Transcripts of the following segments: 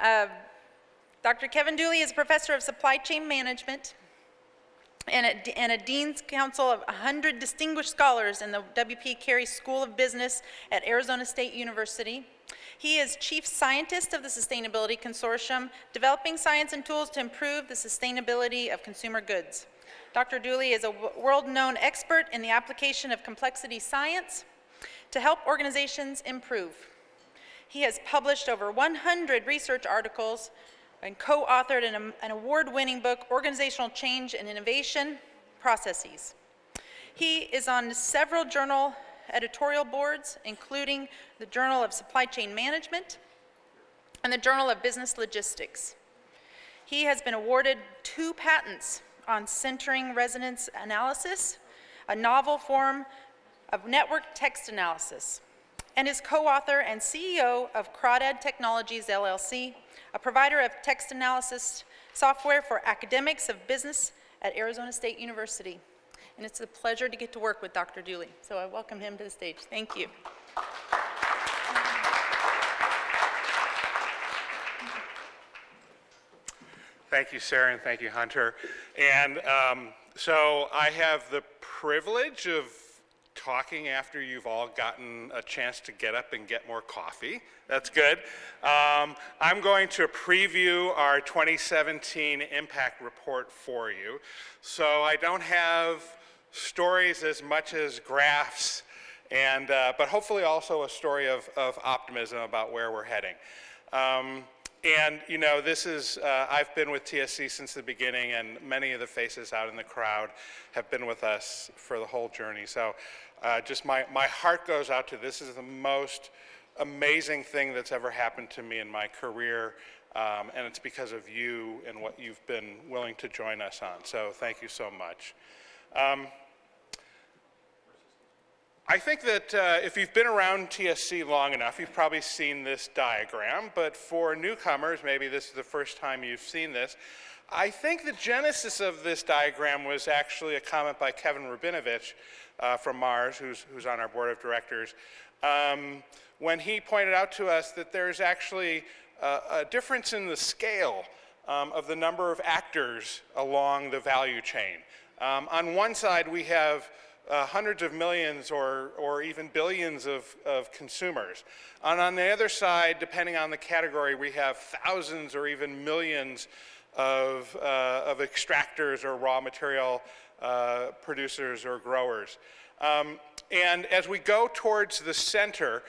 Dr. Kevin Dooley is a professor of supply chain management and a Dean's Council of 100 distinguished scholars in the W.P. Carey School of Business at Arizona State University. He is Chief Scientist of the Sustainability Consortium, developing science and tools to improve the sustainability of consumer goods. Dr. Dooley is a world-known expert in the application of complexity science to help organizations improve. He has published over 100 research articles and co-authored an award-winning book, Organizational Change and Innovation Processes. He is on several journal editorial boards, including the Journal of Supply Chain Management and the Journal of Business Logistics. He has been awarded 2 patents on centering resonance analysis, a novel form of network text analysis, and is co-author and CEO of Crawdad Technologies, LLC, a provider of text analysis software for academics of business at Arizona State University. And it's a pleasure to get to work with Dr. Dooley. So I welcome him to the stage. Thank you. Thank you, Sarah, and thank you, Hunter. And so I have the privilege of talking after you've all gotten a chance to get up and get more coffee. That's good. I'm going to preview our 2017 impact report for you. So I don't have stories as much as graphs, and but hopefully also a story of optimism about where we're heading. And you know, this is, I've been with TSC since the beginning, and many of the faces out in the crowd have been with us for the whole journey. So just my heart goes out to this is the most amazing thing that's ever happened to me in my career, and it's because of you and what you've been willing to join us on. So thank you so much. I think that if you've been around TSC long enough, you've probably seen this diagram, but for newcomers, maybe this is the first time you've seen this. I think the genesis of this diagram was actually a comment by Kevin Rabinovich from Mars, who's on our board of directors, when he pointed out to us that there's actually a difference in the scale of the number of actors along the value chain. On one side, we have hundreds of millions or even billions of consumers. And on the other side, depending on the category, we have thousands or even millions of extractors or raw material producers or growers. And as we go towards the center,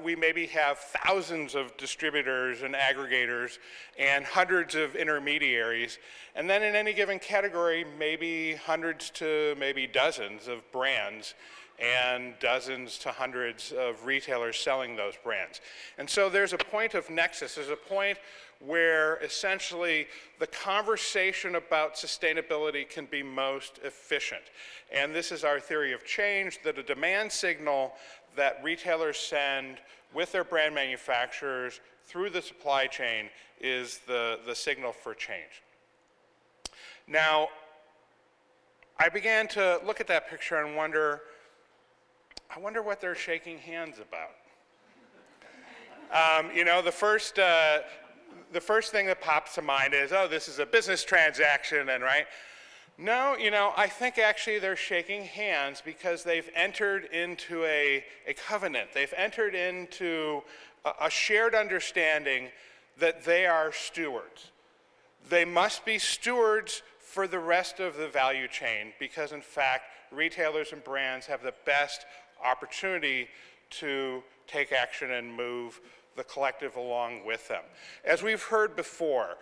we maybe have thousands of distributors and aggregators and hundreds of intermediaries. And then in any given category, maybe hundreds to maybe dozens of brands and dozens to hundreds of retailers selling those brands. And so there's a point of nexus. There's a point where essentially the conversation about sustainability can be most efficient. And this is our theory of change, that a demand signal that retailers send with their brand manufacturers through the supply chain is the signal for change. Now, I began to look at that picture and wonder, I wonder what they're shaking hands about. You know, the first thing that pops to mind is, oh, this is a business transaction, and right? No, you know, I think actually they're shaking hands because they've entered into a covenant. They've entered into a shared understanding that they are stewards. They must be stewards for the rest of the value chain because, in fact, retailers and brands have the best opportunity to take action and move the collective along with them. As we've heard before,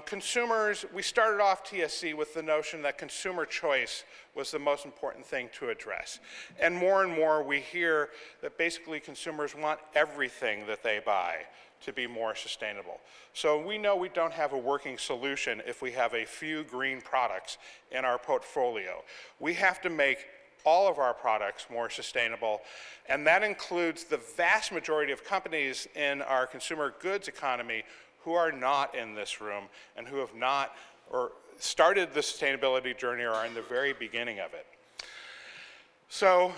consumers, we started off TSC with the notion that consumer choice was the most important thing to address. And more we hear that basically consumers want everything that they buy to be more sustainable. So we know we don't have a working solution if we have a few green products in our portfolio. We have to make all of our products more sustainable, and that includes the vast majority of companies in our consumer goods economy who are not in this room and who have not or started the sustainability journey or are in the very beginning of it. So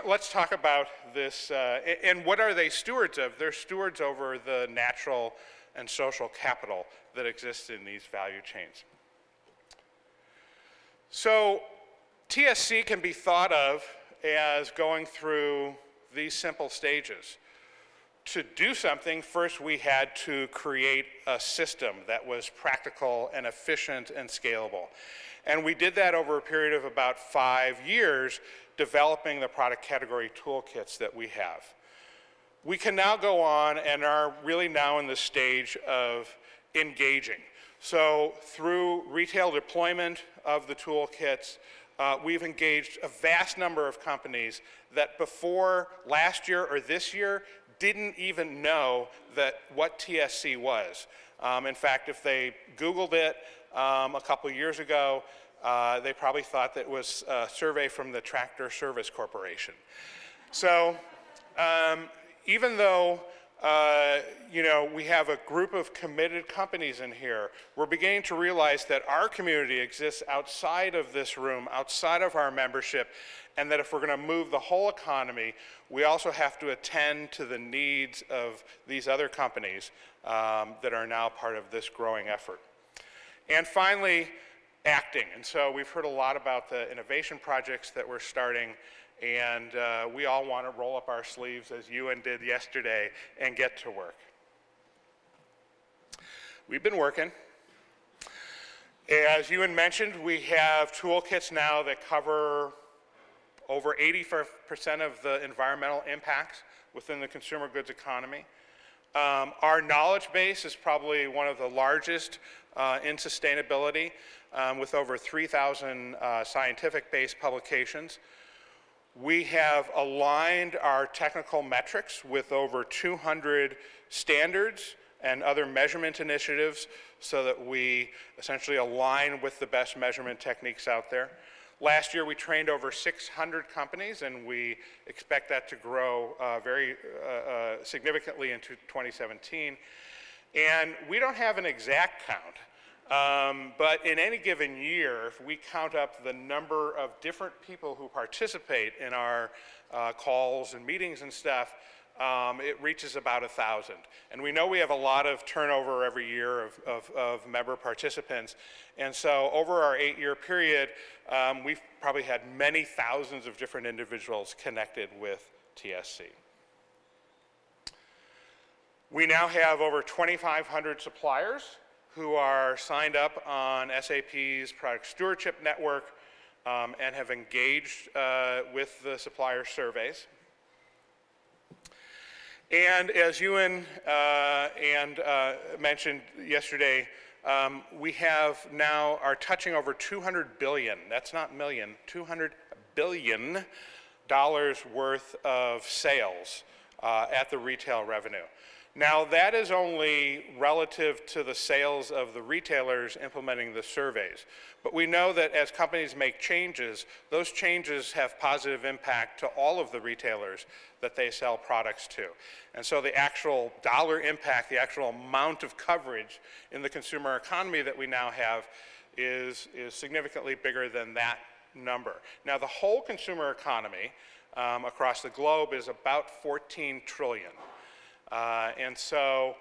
let's talk about this, and what are they stewards of? They're stewards over the natural and social capital that exists in these value chains. So TSC can be thought of as going through these simple stages. To do something, first we had to create a system that was practical and efficient and scalable. And we did that over a period of about 5 years, developing the product category toolkits that we have. We can now go on and are really now in the stage of engaging. So through retail deployment of the toolkits, we've engaged a vast number of companies that before last year or this year didn't even know that what TSC was. In fact, if they Googled it a couple years ago, they probably thought that it was a survey from the Tractor Service Corporation. So even though we have a group of committed companies in here, we're beginning to realize that our community exists outside of this room, outside of our membership, and that if we're going to move the whole economy, we also have to attend to the needs of these other companies that are now part of this growing effort. And finally, acting. And so we've heard a lot about the innovation projects that we're starting, and we all want to roll up our sleeves, as Ewan did yesterday, and get to work. We've been working. As Ewan mentioned, we have toolkits now that cover over 80% of the environmental impacts within the consumer goods economy. Our knowledge base is probably one of the largest in sustainability, with over 3,000 scientific-based publications. We have aligned our technical metrics with over 200 standards and other measurement initiatives so that we essentially align with the best measurement techniques out there. Last year we trained over 600 companies, and we expect that to grow very significantly into 2017. And we don't have an exact count, but in any given year, if we count up the number of different people who participate in our calls and meetings and stuff, it reaches about 1,000. And we know we have a lot of turnover every year of member participants. And so over our 8-year period, we've probably had many thousands of different individuals connected with TSC. We now have over 2,500 suppliers who are signed up on SAP's product stewardship network and have engaged with the supplier surveys. And as Ewan mentioned yesterday, we have now are touching over 200 billion, that's not million, $200 billion worth of sales at the retail revenue. Now that is only relative to the sales of the retailers implementing the surveys. But we know that as companies make changes, those changes have positive impact to all of the retailers that they sell products to. And so the actual dollar impact, the actual amount of coverage in the consumer economy that we now have is significantly bigger than that number. Now the whole consumer economy across the globe is about 14 trillion. And so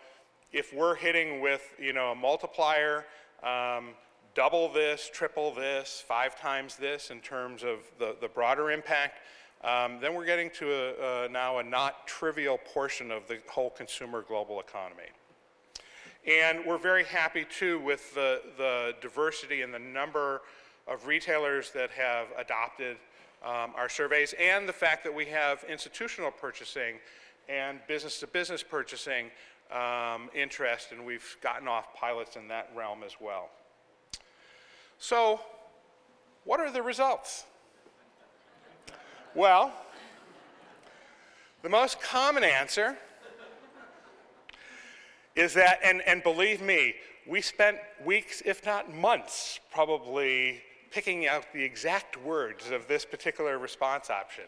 if we're hitting with a multiplier, double this, triple this, 5 times this in terms of the broader impact, then we're getting to now a not trivial portion of the whole consumer global economy. And we're very happy too with the diversity and the number of retailers that have adopted our surveys, and the fact that we have institutional purchasing and business-to-business purchasing interest, and we've gotten off pilots in that realm as well. So, what are the results? Well, the most common answer is that, and believe me, we spent weeks, if not months, probably picking out the exact words of this particular response option.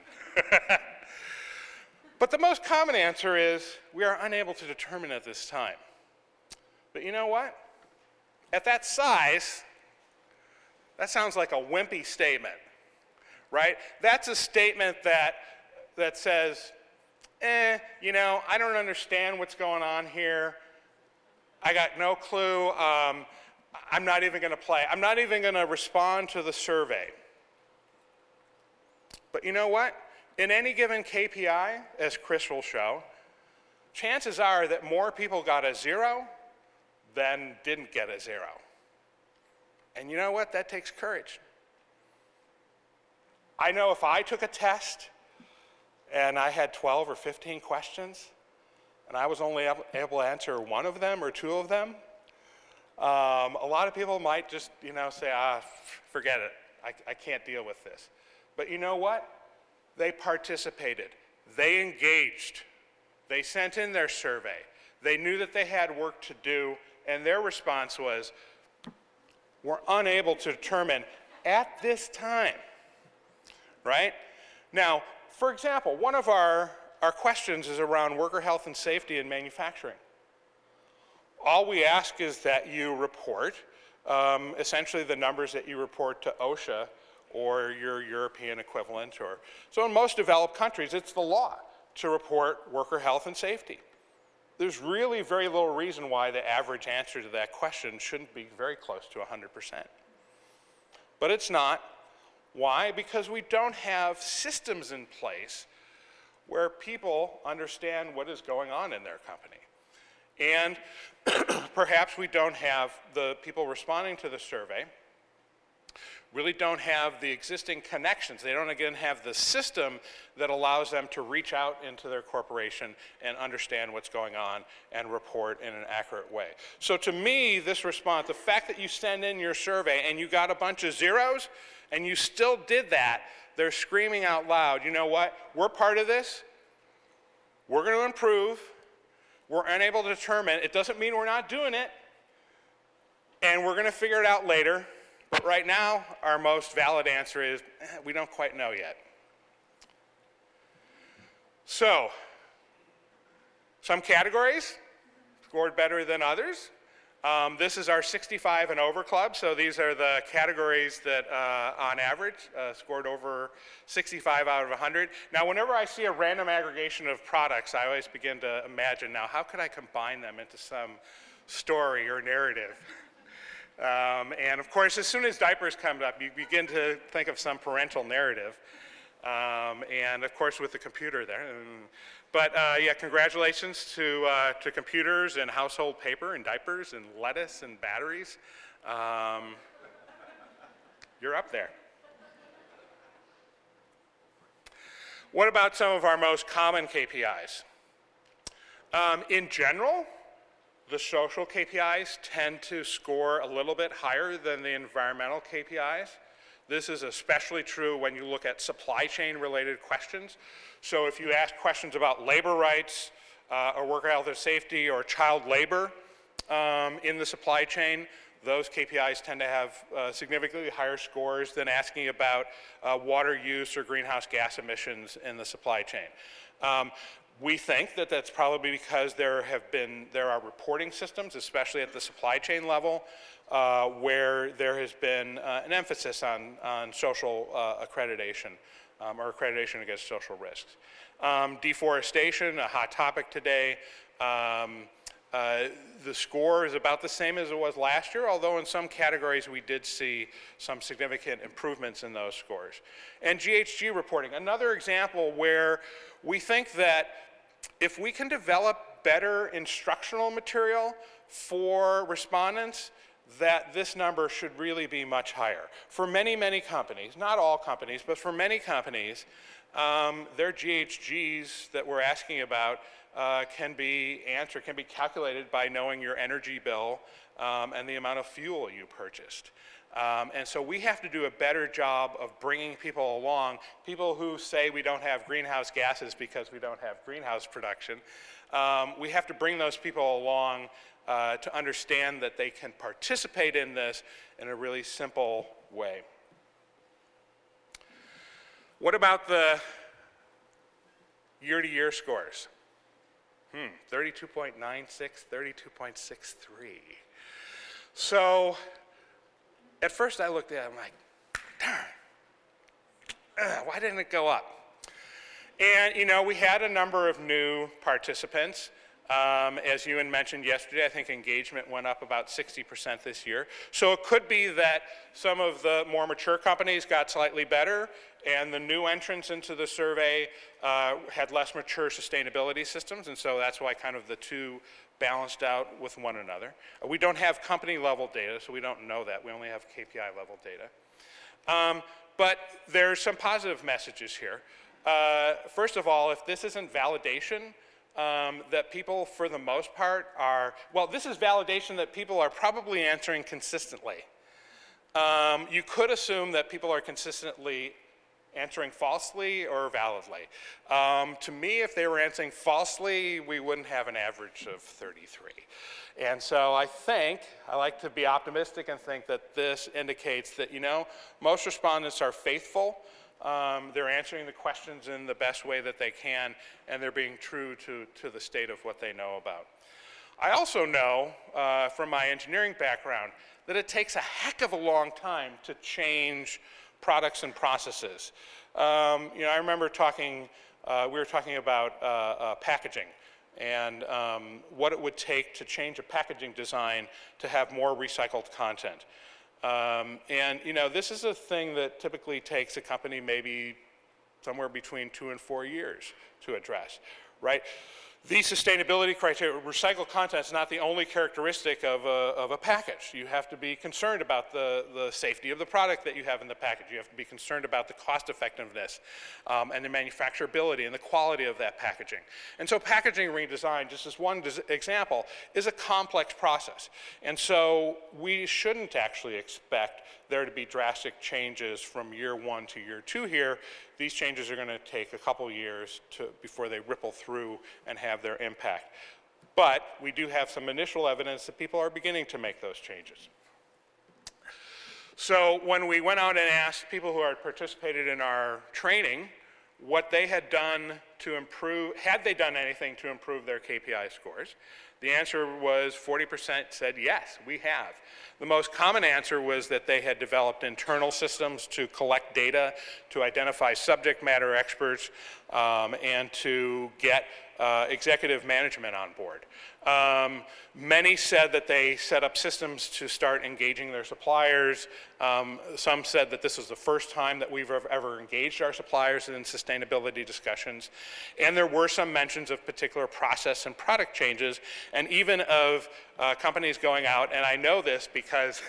But the most common answer is, we are unable to determine at this time. But you know what? At that size, that sounds like a wimpy statement, right? That's a statement that that says, you know, I don't understand what's going on here. I got no clue. I'm not even going to play. I'm not even going to respond to the survey. But you know what? In any given KPI, as Chris will show, chances are that more people got a 0 than didn't get a 0. And you know what? That takes courage. I know if I took a test and I had 12 or 15 questions and I was only able to answer one of them or two of them, a lot of people might just, you know, say, forget it. I can't deal with this. But you know what? They participated. They engaged. They sent in their survey. They knew that they had work to do, and their response was, we're unable to determine at this time, right? Now, for example, one of our questions is around worker health and safety in manufacturing. All we ask is that you report essentially the numbers that you report to OSHA or your European equivalent. So in most developed countries, it's the law to report worker health and safety. There's really very little reason why the average answer to that question shouldn't be very close to 100%. But it's not. Why? Because we don't have systems in place where people understand what is going on in their company. And perhaps we don't have the people responding to the survey really don't have the existing connections. They don't, again, have the system that allows them to reach out into their corporation and understand what's going on and report in an accurate way. So to me, this response, the fact that you send in your survey and you got a bunch of 0s and you still did that, they're screaming out loud, you know what, we're part of this, we're going to improve, we're unable to determine, it doesn't mean we're not doing it, and we're going to figure it out later. But right now, our most valid answer is, we don't quite know yet. So, some categories scored better than others. This is our 65 and over club, so these are the categories that, on average, scored over 65 out of 100. Now, whenever I see a random aggregation of products, I always begin to imagine, now, how could I combine them into some story or narrative? And of course, as soon as diapers come up, you begin to think of some parental narrative. And of course, with the computer there. But yeah, congratulations to computers and household paper and diapers and lettuce and batteries. You're up there. What about some of our most common KPIs? In general, the social KPIs tend to score a little bit higher than the environmental KPIs. This is especially true when you look at supply chain related questions. So if you ask questions about labor rights or worker health and safety or child labor in the supply chain, those KPIs tend to have significantly higher scores than asking about water use or greenhouse gas emissions in the supply chain. We think that that's probably because there are reporting systems, especially at the supply chain level, where there has been an emphasis on social accreditation or accreditation against social risks. Deforestation, a hot topic today. The score is about the same as it was last year, although in some categories we did see some significant improvements in those scores. And GHG reporting, another example where we think that if we can develop better instructional material for respondents, that this number should really be much higher. For many, many companies, not all companies, but for many companies, their GHGs that we're asking about can be calculated by knowing your energy bill and the amount of fuel you purchased. And so we have to do a better job of bringing people along, people who say we don't have greenhouse gases because we don't have greenhouse production. We have to bring those people along to understand that they can participate in this in a really simple way. What about the year-to-year scores? 32.96, 32.63. So at first I looked at it, I'm like, darn, why didn't it go up? And, you know, we had a number of new participants. As Ewan mentioned yesterday, I think engagement went up about 60% this year. So it could be that some of the more mature companies got slightly better, and the new entrants into the survey had less mature sustainability systems, and so that's why kind of the two balanced out with one another. We don't have company level data, so we don't know that. We only have KPI level data. But there's some positive messages here. First of all, if this isn't validation, that people, for the most part, are, well, this is validation that people are probably answering consistently. You could assume that people are consistently answering falsely or validly. To me, if they were answering falsely, we wouldn't have an average of 33. And so I like to be optimistic and think that this indicates that, you know, most respondents are faithful. They're answering the questions in the best way that they can, and they're being true to the state of what they know about. I also know from my engineering background that it takes a heck of a long time to change products and processes. You know, I remember we were talking about packaging and what it would take to change a packaging design to have more recycled content. And, you know, this is a thing that typically takes a company maybe somewhere between 2 and 4 years to address, right? These sustainability criteria, recycled content is not the only characteristic of a package. You have to be concerned about the safety of the product that you have in the package. You have to be concerned about the cost effectiveness and the manufacturability and the quality of that packaging. And so packaging redesign, just as one example, is a complex process. And so we shouldn't actually expect there to be drastic changes from year 1 to year 2 here. These changes are going to take a couple years before they ripple through and have their impact. But we do have some initial evidence that people are beginning to make those changes. So when we went out and asked people who had participated in our training what they had done to improve, had they done anything to improve their KPI scores, the answer was 40% said yes, we have. The most common answer was that they had developed internal systems to collect data, to identify subject matter experts, and to get executive management on board. Many said that they set up systems to start engaging their suppliers. Some said that this was the first time that we've ever engaged our suppliers in sustainability discussions. And there were some mentions of particular process and product changes, and even of companies going out, and I know this because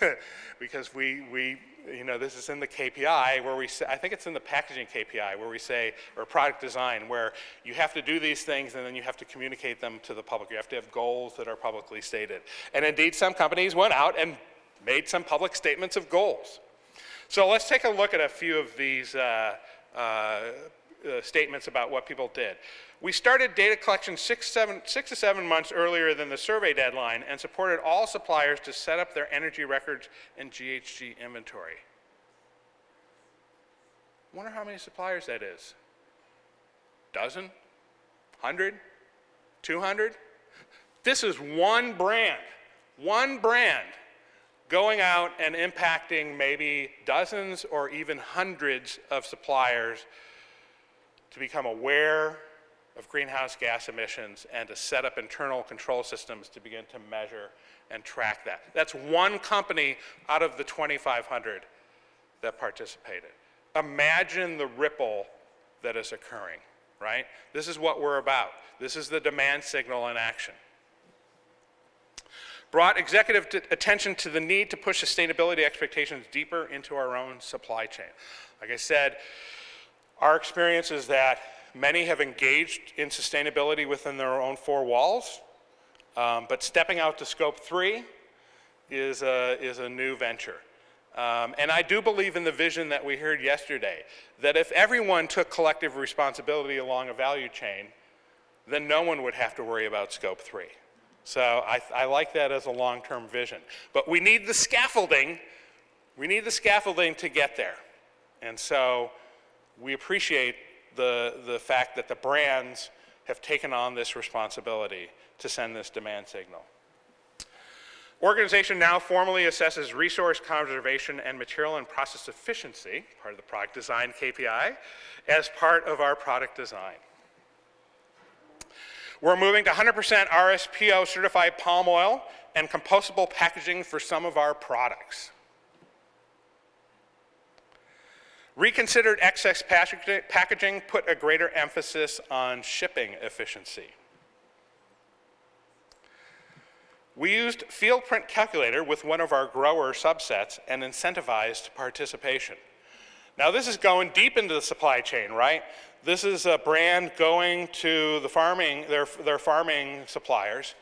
we you know, this is in the KPI where we say, I think it's in the packaging KPI where we say, or product design, where you have to do these things and then you have to communicate them to the public. You have to have goals that are publicly stated. And indeed, some companies went out and made some public statements of goals. So let's take a look at a few of these statements about what people did. We started data collection 6 to 7 months earlier than the survey deadline and supported all suppliers to set up their energy records and GHG inventory. Wonder how many suppliers that is. Dozen? 100? 200? This is one brand going out and impacting maybe dozens or even hundreds of suppliers to become aware of greenhouse gas emissions and to set up internal control systems to begin to measure and track that. That's one company out of the 2,500 that participated. Imagine the ripple that is occurring, right? This is what we're about. This is the demand signal in action. Brought executive attention to the need to push sustainability expectations deeper into our own supply chain. Like I said, our experience is that many have engaged in sustainability within their own four walls, but stepping out to scope 3 is a new venture. And I do believe in the vision that we heard yesterday, that if everyone took collective responsibility along a value chain, then no one would have to worry about scope 3. So I like that as a long-term vision. But we need the scaffolding. We need the scaffolding to get there. And so we appreciate the fact that the brands have taken on this responsibility to send this demand signal. Organization now formally assesses resource conservation and material and process efficiency, part of the product design KPI, as part of our product design. We're moving to 100% RSPO certified palm oil and compostable packaging for some of our products. Reconsidered excess packaging put a greater emphasis on shipping efficiency. We used field print calculator with one of our grower subsets and incentivized participation. Now this is going deep into the supply chain, right? This is a brand going to the farming, their farming suppliers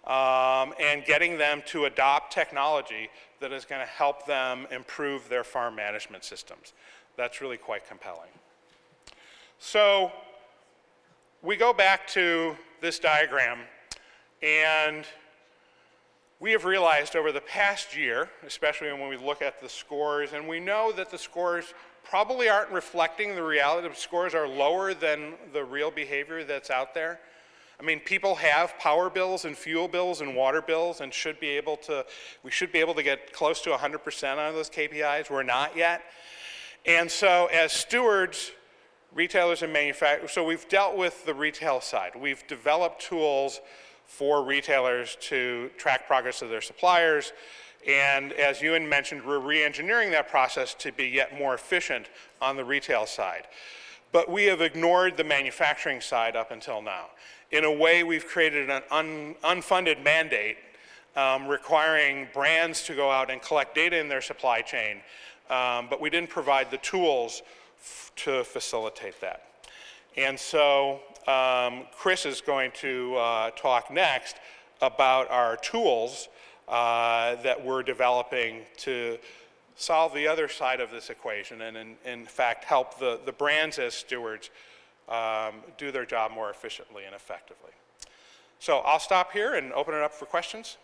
and getting them to adopt technology that is going to help them improve their farm management systems. That's really quite compelling. So we go back to this diagram, and we have realized over the past year, especially when we look at the scores, and we know that the scores probably aren't reflecting the reality. The scores are lower than the real behavior that's out there. I mean, people have power bills and fuel bills and water bills and we should be able to get close to 100% on those KPIs. We're not yet. And so as stewards, retailers and manufacturers, so we've dealt with the retail side. We've developed tools for retailers to track progress of their suppliers. And as Ewan mentioned, we're re-engineering that process to be yet more efficient on the retail side. But we have ignored the manufacturing side up until now. In a way, we've created an unfunded mandate requiring brands to go out and collect data in their supply chain, but we didn't provide the tools to facilitate that. And so Chris is going to talk next about our tools that we're developing to solve the other side of this equation and in fact help the brands as stewards do their job more efficiently and effectively. So I'll stop here and open it up for questions.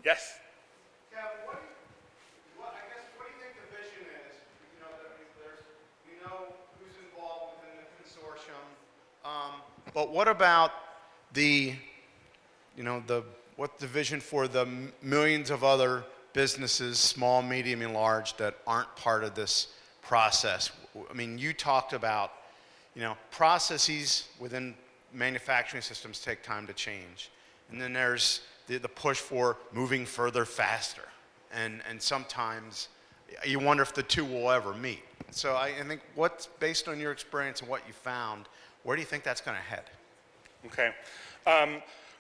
Yes. Kevin, what do you think the vision is? You know, we know who's involved within the consortium, but what about what's the vision for the millions of other businesses, small, medium, and large, that aren't part of this process? I mean, you talked about, processes within manufacturing systems take time to change, and then there's the push for moving further faster, and sometimes you wonder if the two will ever meet. So I think, what's based on your experience and what you found, where do you think that's going to head? Okay.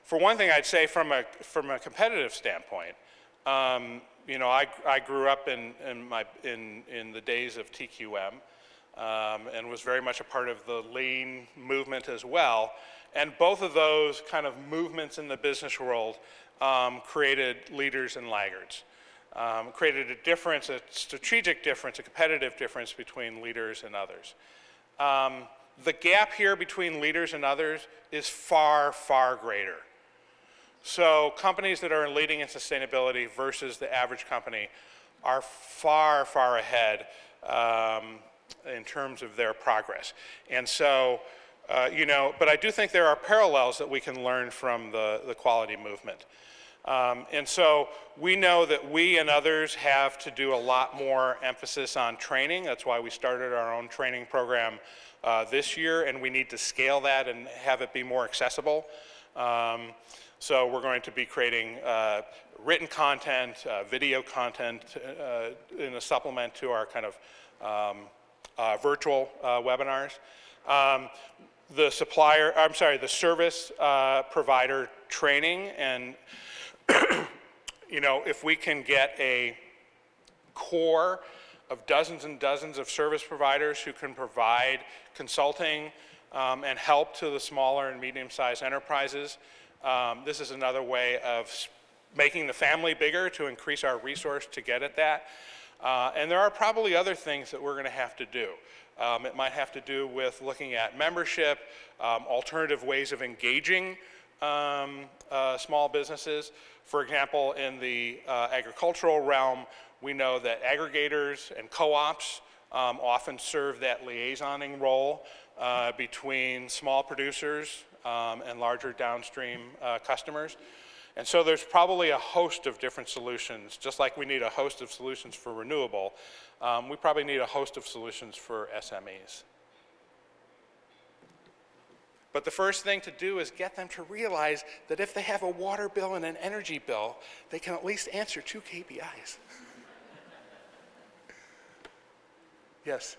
For one thing, I'd say from a competitive standpoint, I grew up in the days of TQM and was very much a part of the lean movement as well. And both of those kind of movements in the business world created leaders and laggards, created a difference, a strategic difference, a competitive difference between leaders and others. The gap here between leaders and others is far, far greater. So companies that are leading in sustainability versus the average company are far, far ahead in terms of their progress. And so, but I do think there are parallels that we can learn from the quality movement. And so we know that we and others have to do a lot more emphasis on training. That's why we started our own training program this year, and we need to scale that and have it be more accessible. So we're going to be creating written content, video content in a supplement to our kind of virtual webinars. The service provider training, and if we can get a core of dozens and dozens of service providers who can provide consulting and help to the smaller and medium-sized enterprises, this is another way of making the family bigger to increase our resource to get at that. And there are probably other things that we're going to have to do. It might have to do with looking at membership, alternative ways of engaging small businesses. For example, in the agricultural realm, we know that aggregators and co-ops often serve that liaisoning role between small producers and larger downstream customers. And so there's probably a host of different solutions. Just like we need a host of solutions for renewable, we probably need a host of solutions for SMEs. But the first thing to do is get them to realize that if they have a water bill and an energy bill, they can at least answer 2 KPIs. Yes?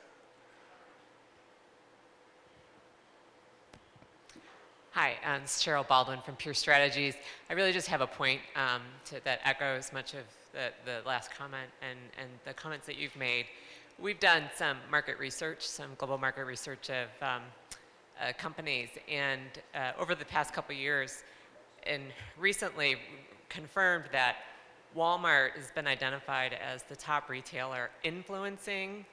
Hi, it's Cheryl Baldwin from Pure Strategies. I really just have a point that echoes much of the last comment and the comments that you've made. We've done some market research, some global market research of companies, and over the past couple years, and recently confirmed that Walmart has been identified as the top retailer influencing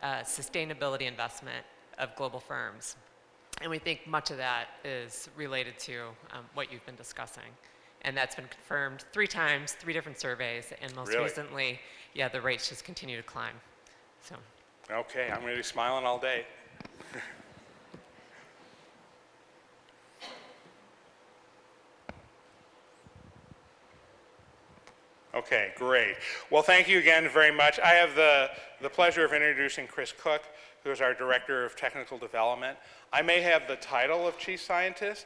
sustainability investment of global firms. And we think much of that is related to what you've been discussing. And that's been confirmed 3 times, 3 different surveys, and most Really? recently, yeah, the rates just continue to climb. So. Okay, I'm going to be smiling all day. Okay, great. Well, thank you again very much. I have the pleasure of introducing Chris Cook, who is our Director of Technical Development. I may have the title of Chief Scientist,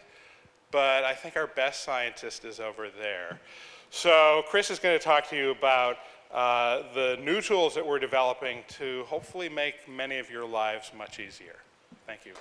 but I think our best scientist is over there. So Chris is going to talk to you about the new tools that we're developing to hopefully make many of your lives much easier. Thank you.